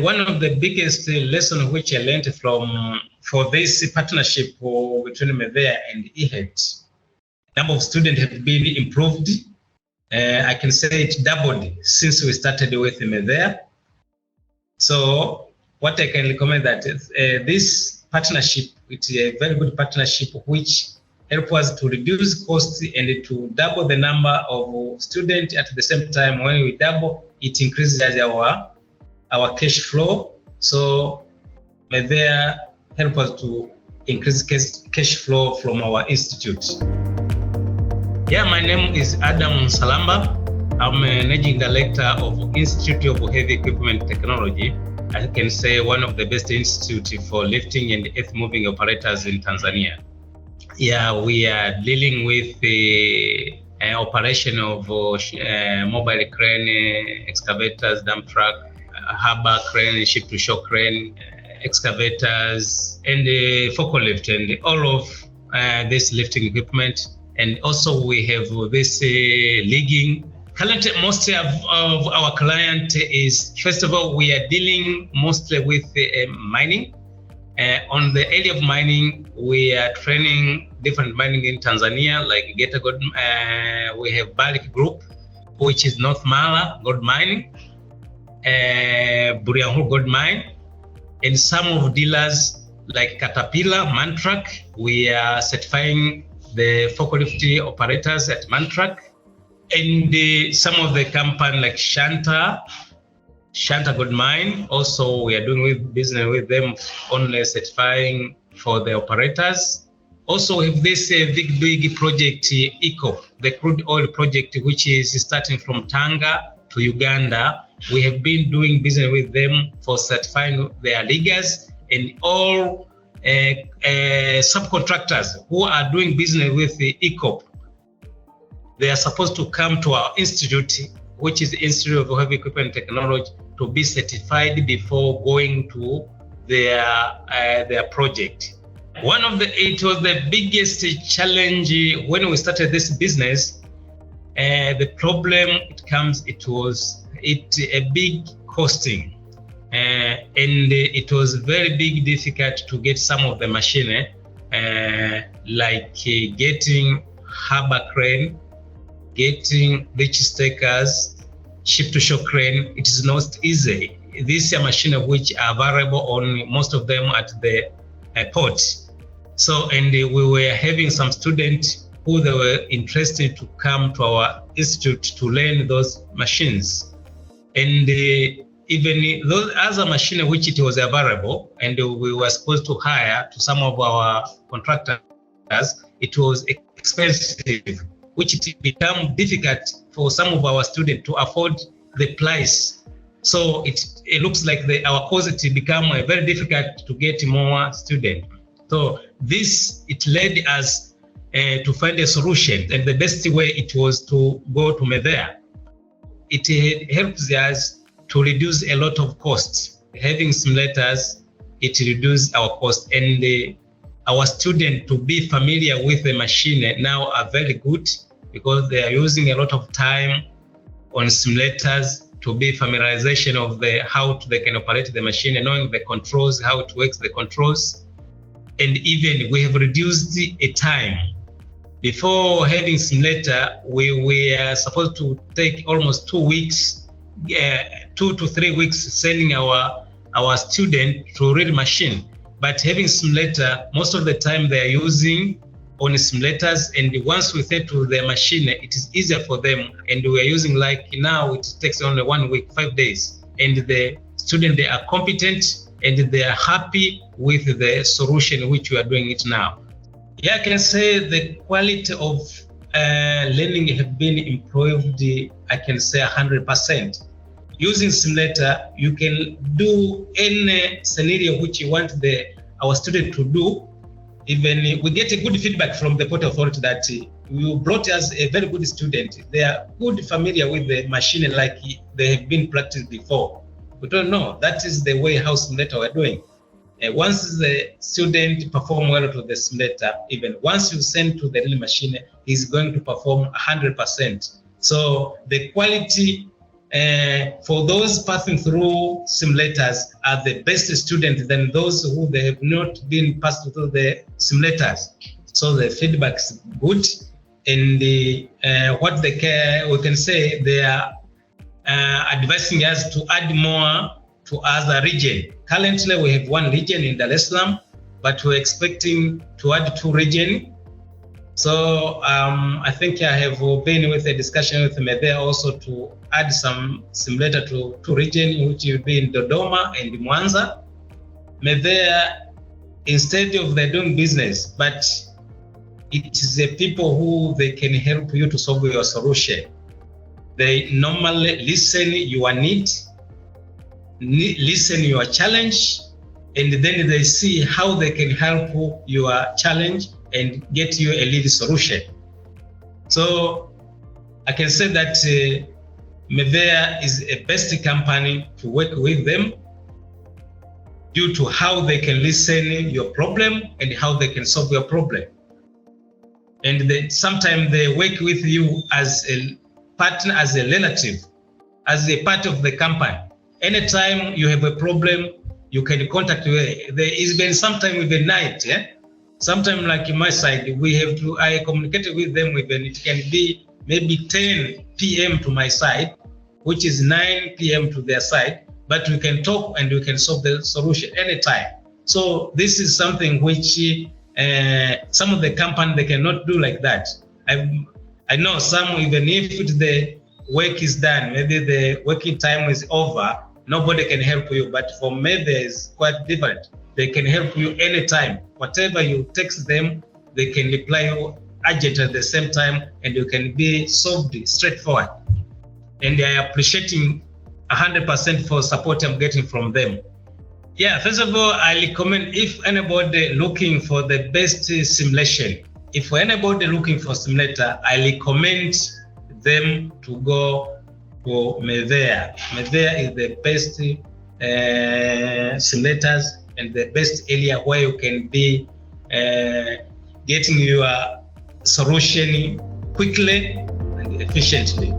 One of the biggest lessons which I learned for this partnership between Mevea and IHET, number of students have been improved. I can say it doubled since we started with Mevea. So what I can recommend that this partnership, it's a very good partnership which help us to reduce costs and to double the number of students at the same time. When we double, it increases our cash flow. So Mevea help us to increase cash flow from our institute. Yeah, my name is Nsalamba. I'm Managing Director of Institute of Heavy Equipment Technology. I can say one of the best institutes for lifting and earth moving operators in Tanzania. Yeah, we are dealing with the operation of mobile crane, excavators, dump truck, harbor crane, ship-to-shore crane, excavators, and forklift, and all of this lifting equipment. And also we have this rigging. Currently, most of our client is, first of all, we are dealing mostly with mining. On the area of mining, we are training different mining in Tanzania, like we have Barrick Group, which is North Mara Gold Mining, Burianhu Gold Mine, and some of dealers like Caterpillar, Mantrak. We are certifying the forklift operators at Mantrak, and some of the company like Shanta Gold Mine. Also, we are doing business with them, only certifying for the operators. Also, we have this big project, ECO, the crude oil project, which is starting from Tanga to Uganda. We have been doing business with them for certifying their riggers and all subcontractors who are doing business with the ECO. They are supposed to come to our institute, which is the Institute of Heavy Equipment Technology, to be certified before going to their project. It was the biggest challenge when we started this business. The problem it was a big costing, and it was very difficult to get some of the machine, like getting harbor crane, getting reach stakers, ship-to-shore crane. It is not easy. These are machines which are available on most of them at the port. So, and we were having some students who they were interested to come to our institute to learn those machines. And even those other machines which it was available and we were supposed to hire to some of our contractors, it was expensive, which it became difficult for some of our students to afford the price. So it looks like our course it became very difficult to get more students. So it led us to find a solution, and the best way it was to go to Mevea. It helps us to reduce a lot of costs. Having simulators, it reduces our cost, and our students to be familiar with the machine now are very good, because they are using a lot of time on simulators to be familiarization of how they can operate the machine, and knowing the controls, how it works, the controls. And even we have reduced a time. Before having simulator, we were supposed to take almost 2 weeks, 2 to 3 weeks sending our student to read machine. But having simulator, most of the time they are using on simulators, and once we set to the machine, it is easier for them. And we are using, like now, it takes only 1 week, 5 days. And the student, they are competent and they are happy with the solution which we are doing it now. Yeah, I can say the quality of learning has been improved, I can say 100%. Using simulator, you can do any scenario which you want our student to do. Even we get a good feedback from the Port Authority that you brought us a very good student. They are good familiar with the machine like they have been practiced before. We don't know. That is the way how simulator we're doing. Once the student perform well to the simulator, even once you send to the real machine, he's going to perform 100%. So the quality for those passing through simulators are the best students than those who they have not been passed through the simulators. So the feedback is good, and what we can say, they are advising us to add more to other region. Currently, we have one region in Dar es Salaam, but we're expecting to add 2 regions. So I think I have been with a discussion with Mevea also to add some simulator to 2 regions, which will be in Dodoma and Mwanza. Mevea, instead of they doing business, but it is the people who they can help you to solve your solution. They normally listen your need, listen your challenge, and then they see how they can help your challenge and get you a lead solution. So I can say that Mevea is a best company to work with them due to how they can listen your problem and how they can solve your problem. And sometimes they work with you as a partner, as a relative, as a part of the company. Anytime you have a problem, you can contact me. There is been sometime even night, yeah? Sometimes like in my side, I communicate with them even it can be maybe 10 p.m. to my side, which is 9 p.m. to their side, but we can talk and we can solve the solution anytime. So this is something which some of the companies, they cannot do like that. I know some, even if the work is done, maybe the working time is over, nobody can help you. But for Mevea, it's quite different. They can help you anytime. Whatever you text them, they can reply you urgent at the same time, and you can be solved straightforward. And I am appreciating 100% for support I'm getting from them. Yeah, first of all, I recommend if anybody looking for the best simulation, if anybody looking for simulator, I recommend them to go for Mevea. Mevea is the best simulators and the best area where you can be getting your solution quickly and efficiently.